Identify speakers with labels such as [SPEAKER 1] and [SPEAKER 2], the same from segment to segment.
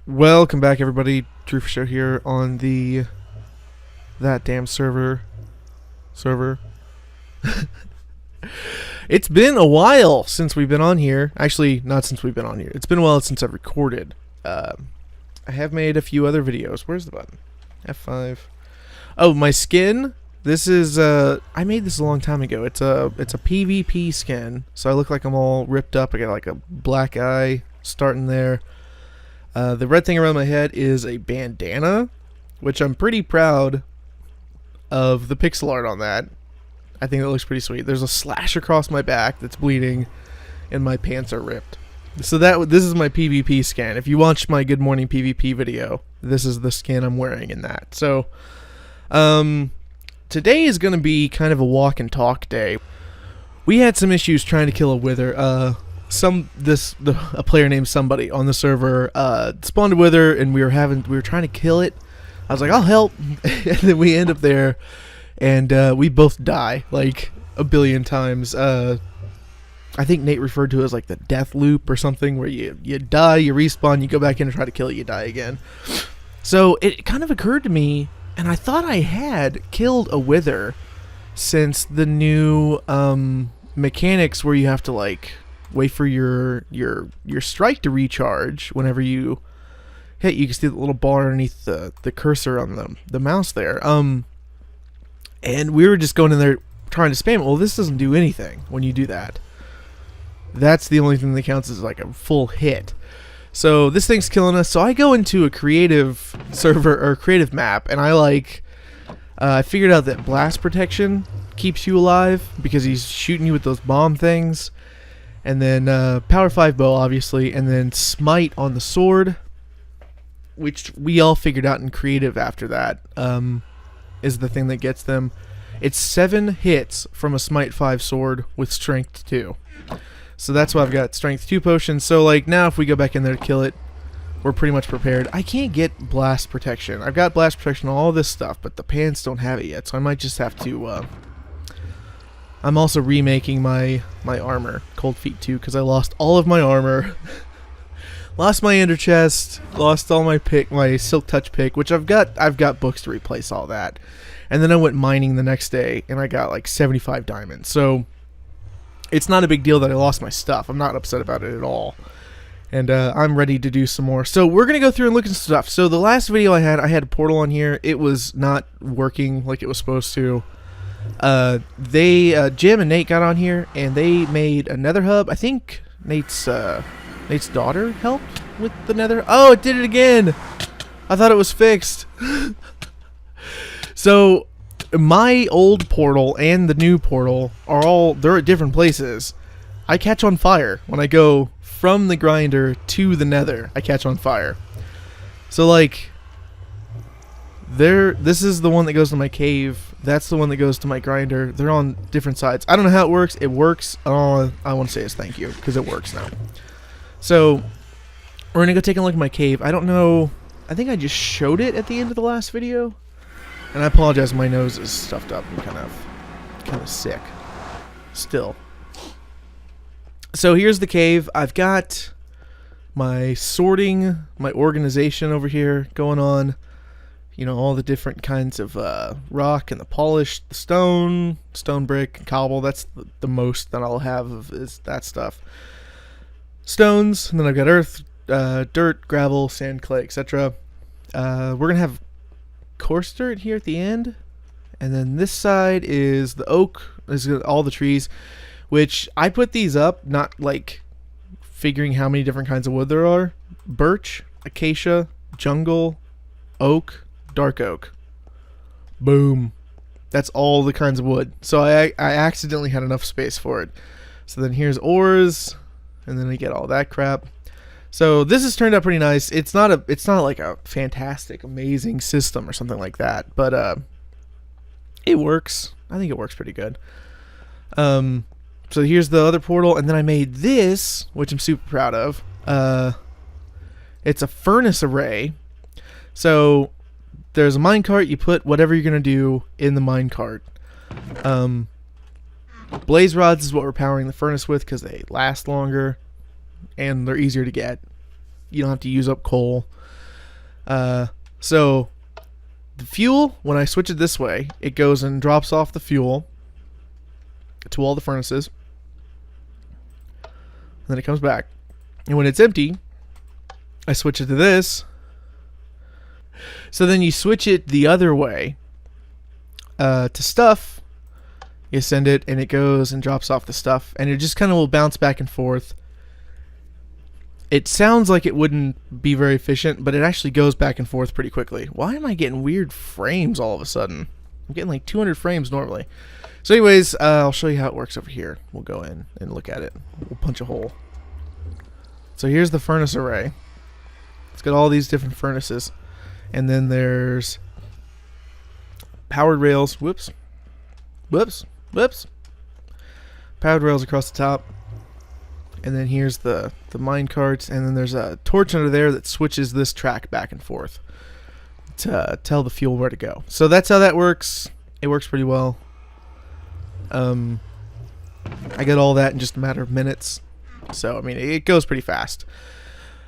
[SPEAKER 1] Welcome back, everybody. Drew for Show here on the that damn server. It's been a while since we've been on here. Actually, not since we've been on here. It's been a while since I've recorded. I have made a few other videos. Where's the button? F5. Oh, my skin. This is I made this a long time ago. It's a PvP skin, so I look like I'm all ripped up. I got like a black eye starting there. The red thing around my head is a bandana, which I'm pretty proud of the pixel art on that. I think that looks pretty sweet. There's a slash across my back that's bleeding, and my pants are ripped. So this is my PvP skin. If you watched my Good Morning PvP video, this is the skin I'm wearing in that. So, today is going to be kind of a walk and talk day. We had some issues trying to kill a wither. A player named Somebody on the server spawned a wither, and we were trying to kill it. I was like, I'll help, and then we end up there, and we both die like a billion times. I think Nate referred to it as like the death loop or something, where you die, you respawn, you go back in and try to kill it, you die again. So it kind of occurred to me, and I thought I had killed a wither since the new mechanics where you have to like wait for your strike to recharge. Whenever you hit, you can see the little bar underneath the cursor on the mouse there. And we were just going in there trying to spam it. Well, this doesn't do anything when you do that. That's the only thing that counts as like a full hit. So this thing's killing us. So I go into a creative server or creative map, and I figured out that blast protection keeps you alive because he's shooting you with those bomb things. And then Power 5 bow, obviously, and then Smite on the sword, which we all figured out in creative after that, is the thing that gets them. It's 7 hits from a Smite 5 sword with Strength 2. So that's why I've got Strength 2 potions. So like now if we go back in there to kill it, we're pretty much prepared. I can't get Blast Protection. I've got Blast Protection on all this stuff, but the pants don't have it yet, so I might just have to... I'm also remaking my armor, Cold Feet 2, because I lost all of my armor. Lost my Ender Chest, lost all my Silk Touch pick, which I've got books to replace all that. And then I went mining the next day, and I got like 75 diamonds. So it's not a big deal that I lost my stuff. I'm not upset about it at all. And I'm ready to do some more. So we're going to go through and look at stuff. So the last video I had a portal on here. It was not working like it was supposed to. Jim and Nate got on here, and they made a nether hub. I think Nate's daughter helped with the nether. Oh, it did it again. I thought it was fixed. So my old portal and the new portal they're at different places. I catch on fire when I go from the grinder to the nether. I catch on fire. So like this is the one that goes to my cave. That's the one that goes to my grinder. They're on different sides. I don't know how it works. It works. All I want to say is thank you, because it works now. So we're going to go take a look at my cave. I don't know. I think I just showed it at the end of the last video. And I apologize. My nose is stuffed up. I'm kind of sick still. So here's the cave. I've got my sorting, my organization over here going on. You know, all the different kinds of rock and the polished, the stone brick, and cobble. That's the most that I'll have is that stuff. Stones, and then I've got earth, dirt, gravel, sand, clay, etc. We're going to have coarse dirt here at the end. And then this side is the oak, is all the trees, which I put these up, not like figuring how many different kinds of wood there are. Birch, acacia, jungle, oak, dark oak. Boom. That's all the kinds of wood. So I accidentally had enough space for it. So then here's ores, and then we get all that crap. So this has turned out pretty nice. It's not like a fantastic, amazing system or something like that, but it works. I think it works pretty good. So here's the other portal, and then I made this, which I'm super proud of. It's a furnace array. So there's a minecart. You put whatever you're gonna do in the minecart. Blaze rods is what we're powering the furnace with because they last longer and they're easier to get. you don't have to use up coal. So the fuel, when I switch it this way, it goes and drops off the fuel to all the furnaces. And then it comes back. And when it's empty, I switch it to this. So then you switch it the other way to stuff. You send it and it goes and drops off the stuff. And it just kind of will bounce back and forth. It sounds like it wouldn't be very efficient, but it actually goes back and forth pretty quickly. Why am I getting weird frames all of a sudden? I'm getting like 200 frames normally. So anyways, I'll show you how it works over here. We'll go in and look at it. We'll punch a hole. So here's the furnace array. It's got all these different furnaces. And then there's powered rails. Whoops. Powered rails across the top. And then here's the mine carts, and then there's a torch under there that switches this track back and forth to tell the fuel where to go. So that's how that works. It works pretty well. I get all that in just a matter of minutes. So, I mean, it goes pretty fast.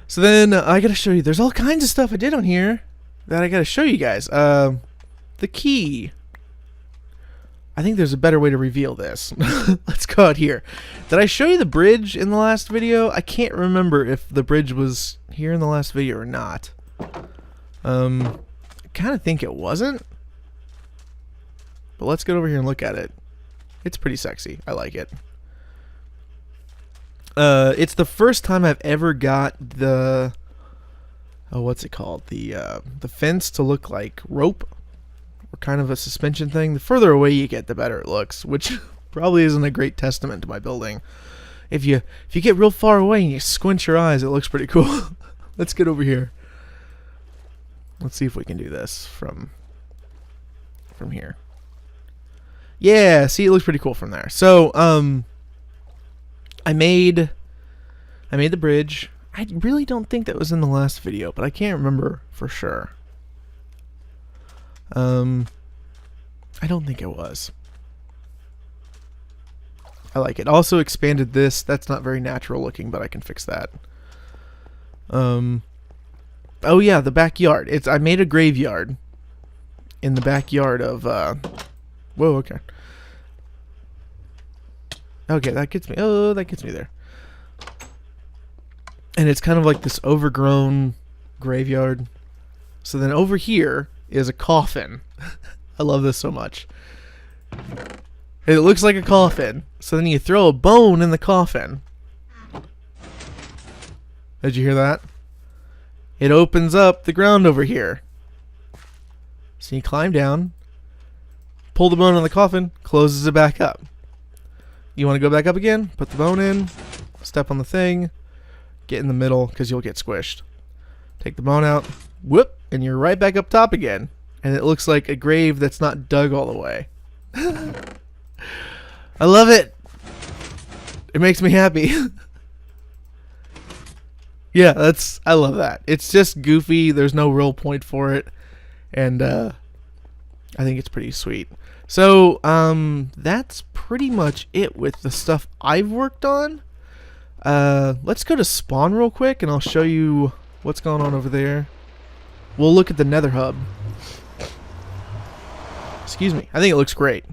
[SPEAKER 1] So then I got to show you. There's all kinds of stuff I did on here that I got to show you guys. The key. I think there's a better way to reveal this. Let's go out here. Did I show you the bridge in the last video? I can't remember if the bridge was here in the last video or not. I kind of think it wasn't. But let's get over here and look at it. It's pretty sexy. I like it. It's the first time I've ever got the... Oh, what's it called? The fence to look like rope. Or kind of a suspension thing. The further away you get, the better it looks, which probably isn't a great testament to my building. If you get real far away and you squint your eyes, it looks pretty cool. Let's get over here. Let's see if we can do this from here. Yeah, see, it looks pretty cool from there. So, I made the bridge. I really don't think that was in the last video, but I can't remember for sure. I don't think it was. I like it. Also expanded this. That's not very natural looking, but I can fix that. Oh yeah, the backyard. I made a graveyard in the backyard of whoa, okay. Okay, that gets me. Oh, that gets me there. And it's kind of like this overgrown graveyard. So then over here is a coffin. I love this so much. It looks like a coffin. So then you throw a bone in the coffin. Did you hear that? It opens up the ground over here. So you climb down, pull the bone on the coffin, closes it back up. You want to go back up again? Put the bone in, step on the thing, get in the middle because you'll get squished. Take the bone out, whoop, and you're right back up top again. And it looks like a grave that's not dug all the way. I love it. It makes me happy. Yeah, I love that. It's just goofy. There's no real point for it. And I think it's pretty sweet. So, that's pretty much it with the stuff I've worked on. Let's go to spawn real quick and I'll show you what's going on over there. We'll look at the nether hub. Excuse me. I think it looks great.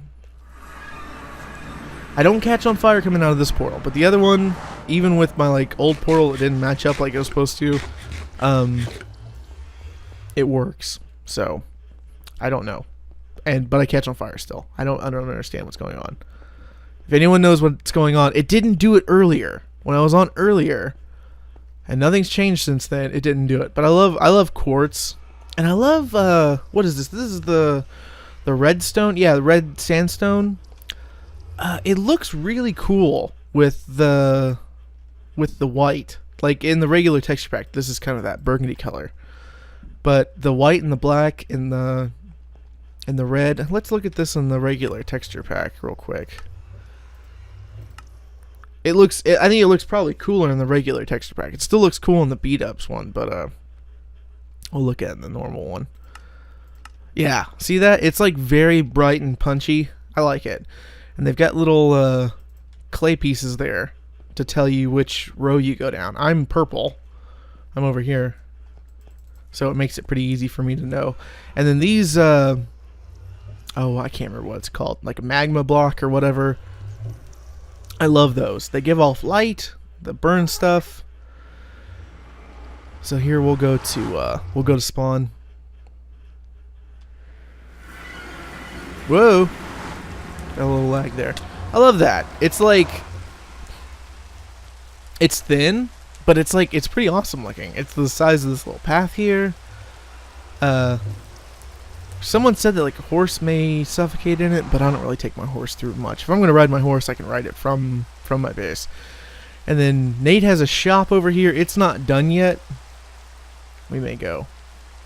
[SPEAKER 1] I don't catch on fire coming out of this portal, but the other one, even with my old portal, it didn't match up like it was supposed to. It works. So, I don't know. But I catch on fire still. I don't understand what's going on. If anyone knows what's going on, it didn't do it earlier. When I was on earlier, and nothing's changed since then, it didn't do it. But I love quartz, and I love what is this? This is the redstone. Yeah, the red sandstone. It looks really cool with the white. Like in the regular texture pack, this is kind of that burgundy color. But the white and the black and the red. Let's look at this in the regular texture pack real quick. I think it looks probably cooler in the regular texture pack. It still looks cool in the beat ups one, but we'll look at it in the normal one. Yeah, see that? It's like very bright and punchy. I like it. And they've got little clay pieces there to tell you which row you go down. I'm purple. I'm over here. So it makes it pretty easy for me to know. And then these, oh, I can't remember what it's called. Like a magma block or whatever. I love those. They give off light. They burn stuff. So here we'll go to spawn. Whoa. Got a little lag there. I love that. It's like, it's thin, but it's like, it's pretty awesome looking. It's the size of this little path here. Someone said that like a horse may suffocate in it, but I don't really take my horse through much. If I'm going to ride my horse, I can ride it from my base. And then Nate has a shop over here. It's not done yet. We may go.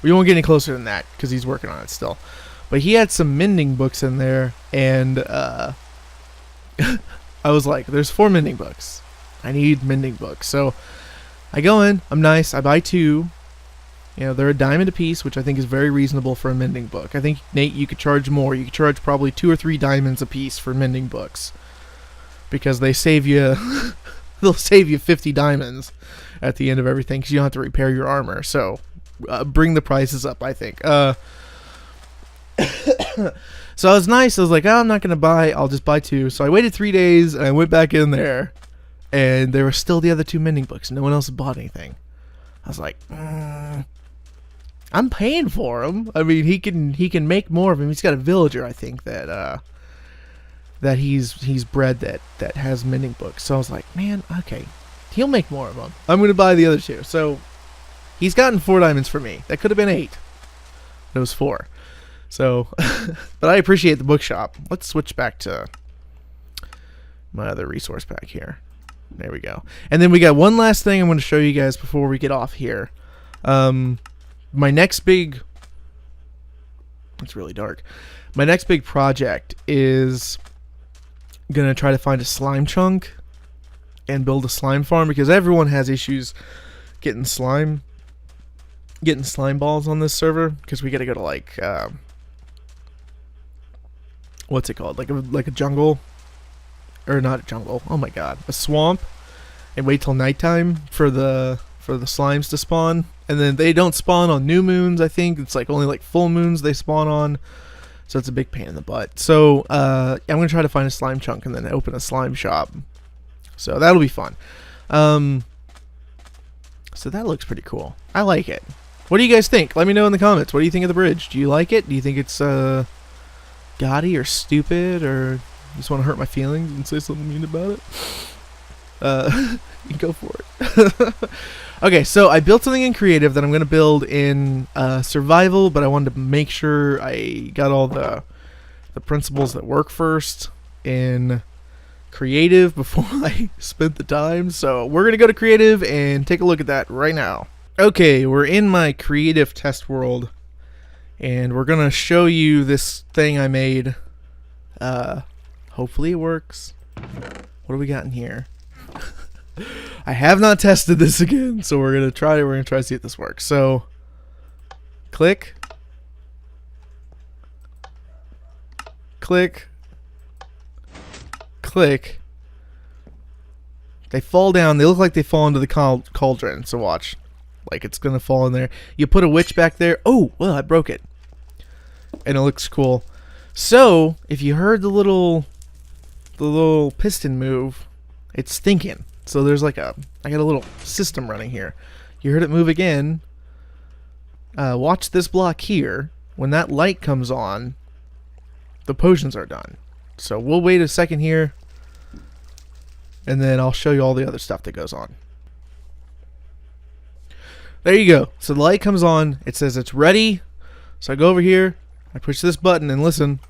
[SPEAKER 1] We won't get any closer than that because he's working on it still. But he had some mending books in there, and I was like, there's 4 mending books. I need mending books. So I go in, I'm nice, I buy 2. You know, they're $1 a piece, which I think is very reasonable for a mending book. I think, Nate, you could charge more. You could charge probably 2 or 3 diamonds a piece for mending books. Because they save you, they'll save you 50 diamonds at the end of everything, because you don't have to repair your armor. So, bring the prices up, I think. So I was nice. I was like, oh, I'm not going to buy. I'll just buy 2. So I waited 3 days, and I went back in there, and there were still the other 2 mending books. No one else had bought anything. I was like, I'm paying for him. I mean, he can make more of them. He's got a villager, I think, that he's bred that has mending books. So I was like, man, okay, he'll make more of them. I'm gonna buy the other 2. So he's gotten 4 diamonds for me. That could have been 8. It was 4. So, but I appreciate the bookshop. Let's switch back to my other resource pack here. There we go. And then we got one last thing I'm going to show you guys before we get off here. My next big... It's really dark. My next big project is going to try to find a slime chunk and build a slime farm, because everyone has issues getting slime balls on this server, because we got to go to like what's it called, like a jungle, or not a jungle, oh my god, a swamp, and wait till nighttime for the slimes to spawn. And then they don't spawn on new moons. I think it's like only like full moons they spawn on, so it's a big pain in the butt. So I'm gonna try to find a slime chunk and then open a slime shop, so that'll be fun. So that looks pretty cool. I like it. What do you guys think? Let me know in the comments. What do you think of the bridge? Do you like it? Do you think it's gaudy or stupid, or you just want to hurt my feelings and say something mean about it? You go for it. Okay, so I built something in creative that I'm going to build in survival, but I wanted to make sure I got all the principles that work first in creative before I spent the time. So we're going to go to creative and take a look at that right now. Okay, we're in my creative test world, and we're going to show you this thing I made. Hopefully it works. What do we got in here? I have not tested this again, so we're gonna try to see if this works. So click, click, click. They fall down. They look like they fall into the cauldron. So watch, like it's gonna fall in there. You put a witch back there. Oh well, I broke it, and it looks cool. So if you heard the little piston move, it's thinking. So there's like I got a little system running here. You heard it move again. Watch this block here. When that light comes on, the potions are done. So we'll wait a second here, and then I'll show you all the other stuff that goes on. There you go. So the light comes on. It says it's ready. So I go over here. I push this button and listen.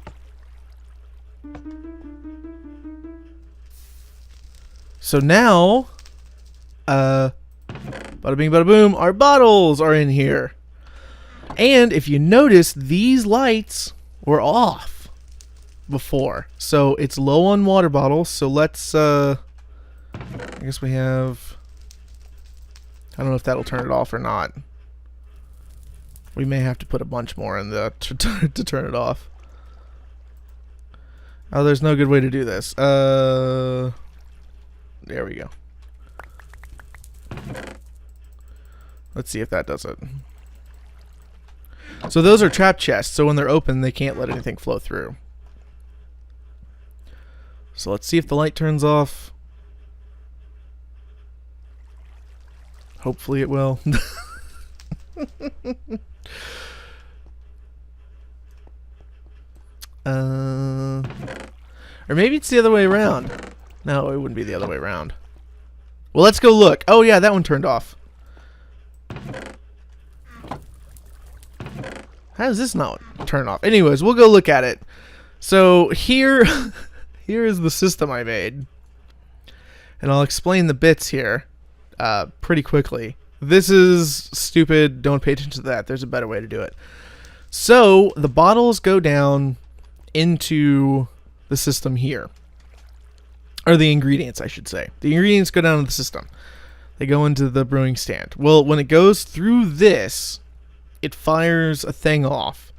[SPEAKER 1] So now, bada bing bada boom, our bottles are in here. And if you notice, these lights were off before. So it's low on water bottles. So let's, I guess we have, I don't know if that'll turn it off or not. We may have to put a bunch more in the to turn it off. Oh, there's no good way to do this. There we go. Let's see if that does it. So those are trap chests, so when they're open, they can't let anything flow through. So let's see if the light turns off. Hopefully it will. Or maybe it's the other way around. No, it wouldn't be the other way around. Well, let's go look. Oh yeah, that one turned off. How does this not turn off? Anyways, we'll go look at it. So here, here is the system I made. And I'll explain the bits here pretty quickly. This is stupid. Don't pay attention to that. There's a better way to do it. So the bottles go down into the system here. Or the ingredients, I should say. The ingredients go down to the system. They go into the brewing stand. Well, when it goes through this, it fires a thing off.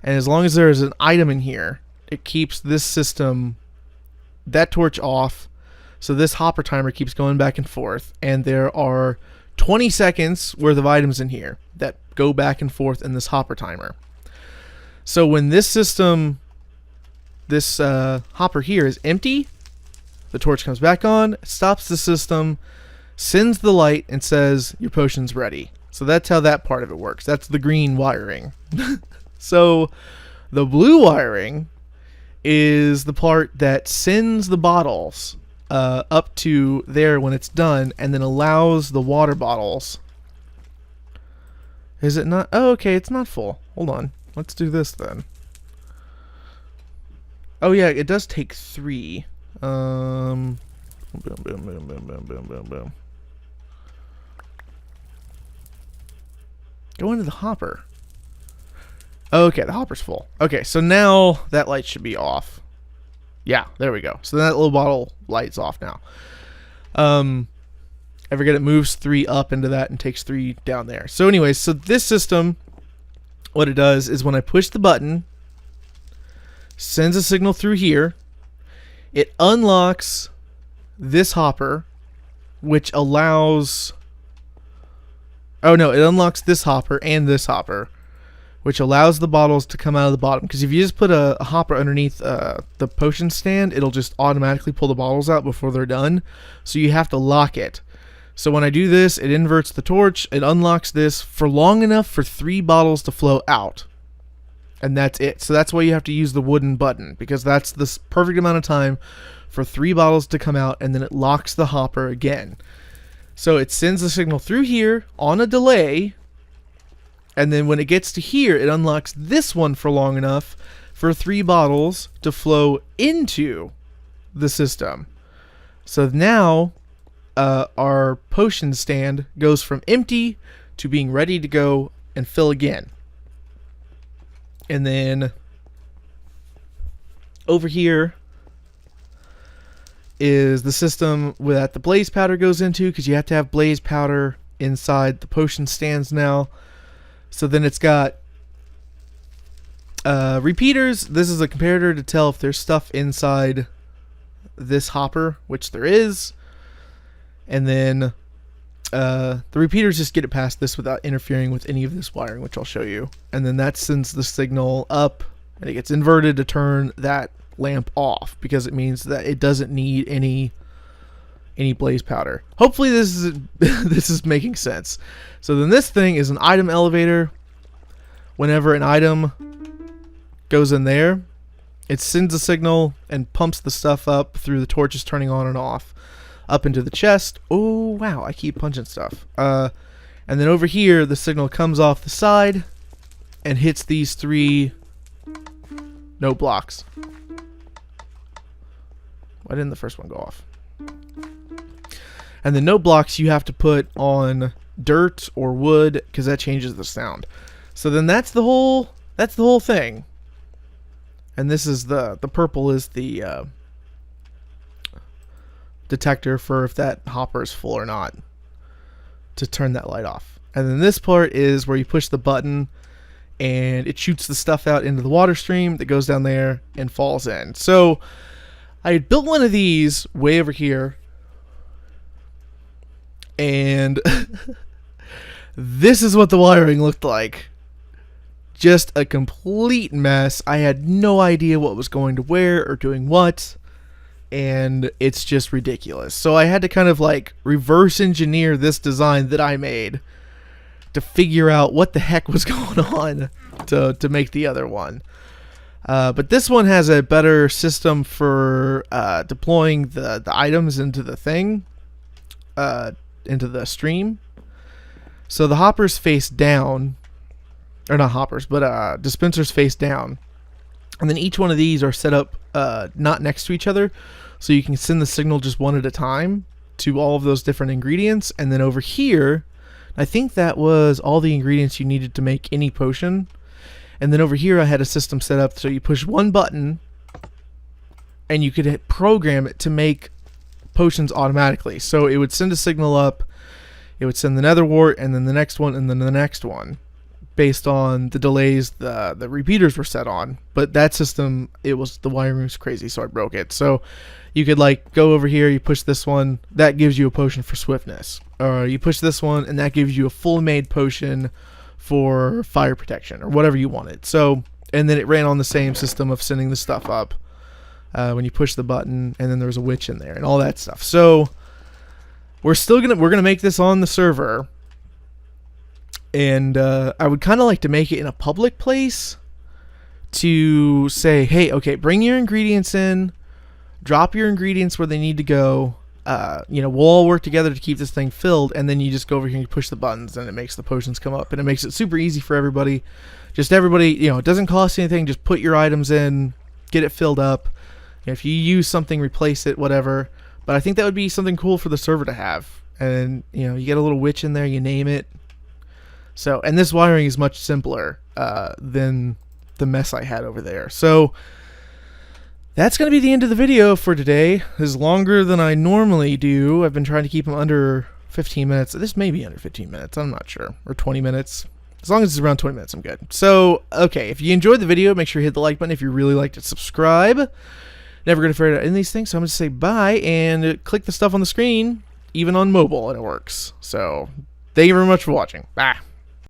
[SPEAKER 1] And as long as there is an item in here, it keeps this system, that torch off. So this hopper timer keeps going back and forth. And there are 20 seconds worth of items in here that go back and forth in this hopper timer. So when this system, this hopper here is empty, the torch comes back on, stops the system, sends the light, and says your potion's ready. So that's how that part of it works. That's the green wiring. So the blue wiring is the part that sends the bottles up to there when it's done, and then allows the water bottles. Is it not? Oh, okay, it's not full. Hold on. Let's do this then. Oh yeah, it does take 3. Boom, boom, boom, boom, boom, boom, boom, boom. Go into the hopper. Okay, the hopper's full. Okay, so now that light should be off. Yeah, there we go. So that little bottle light's off now. I forget it moves 3 up into that and takes 3 down there. So anyways, so this system, what it does is when I push the button, sends a signal through here, it unlocks this hopper, which allows... Oh no, it unlocks this hopper and this hopper, which allows the bottles to come out of the bottom. Because if you just put a hopper underneath the potion stand, it'll just automatically pull the bottles out before they're done. So you have to lock it. So when I do this, it inverts the torch, it unlocks this for long enough for 3 bottles to flow out. And that's it. So that's why you have to use the wooden button, because that's the perfect amount of time for 3 bottles to come out, and then it locks the hopper again. So it sends the signal through here on a delay, and then when it gets to here, it unlocks this one for long enough for 3 bottles to flow into the system. So now our potion stand goes from empty to being ready to go and fill again. And then over here is the system that the blaze powder goes into, because you have to have blaze powder inside the potion stands now. So then it's got repeaters. This is a comparator to tell if there's stuff inside this hopper, which there is. And then the repeaters just get it past this without interfering with any of this wiring, which I'll show you. And then that sends the signal up, and it gets inverted to turn that lamp off, because it means that it doesn't need any blaze powder. Hopefully this is this is making sense. So then this thing is an item elevator. Whenever an item goes in there, it sends a signal and pumps the stuff up through the torches turning on and off up into the chest. Oh wow, I keep punching stuff. And then over here the signal comes off the side and hits these 3 note blocks. Why didn't the first one go off? And the note blocks you have to put on dirt or wood, because that changes the sound. So then that's the whole thing. And this is the purple is the detector for if that hopper is full or not, to turn that light off. And then this part is where you push the button and it shoots the stuff out into the water stream that goes down there and falls in. So I had built one of these way over here, and This is what the wiring looked like. Just a complete mess. I had no idea what was going to where or doing what, and it's just ridiculous. So I had to kind of like reverse engineer this design that I made to figure out what the heck was going on to make the other one. But this one has a better system for deploying the items into the thing, into the stream. So the hoppers face down, or not hoppers, but dispensers face down. And then each one of these are set up not next to each other, so you can send the signal just one at a time to all of those different ingredients. And then over here, I think that was all the ingredients you needed to make any potion. And then over here I had a system set up so you push one button and you could program it to make potions automatically. So it would send a signal up, it would send the nether wart, and then the next one, and then the next one, based on the delays the repeaters were set on. But that system, the wiring was crazy, so I broke it. So you could like go over here, you push this one, that gives you a potion for swiftness. Or you push this one and that gives you a full made potion for fire protection, or whatever you wanted. So, and then it ran on the same system of sending the stuff up when you push the button, and then there was a witch in there and all that stuff. So we're gonna make this on the server, and I would kind of like to make it in a public place to say, hey, okay, bring your ingredients in, drop your ingredients where they need to go. We'll all work together to keep this thing filled, and then you just go over here and you push the buttons and it makes the potions come up, and it makes it super easy for everybody. Just everybody, it doesn't cost anything. Just put your items in, get it filled up. If you use something, replace it, whatever. But I think that would be something cool for the server to have. And, you get a little witch in there, you name it. So, and this wiring is much simpler than the mess I had over there. So that's going to be the end of the video for today. It's longer than I normally do. I've been trying to keep them under 15 minutes. This may be under 15 minutes. I'm not sure. Or 20 minutes. As long as it's around 20 minutes, I'm good. So, okay. If you enjoyed the video, make sure you hit the like button. If you really liked it, subscribe. Never going to forget any of these things. So I'm going to say bye and click the stuff on the screen, even on mobile, and it works. So, thank you very much for watching. Bye.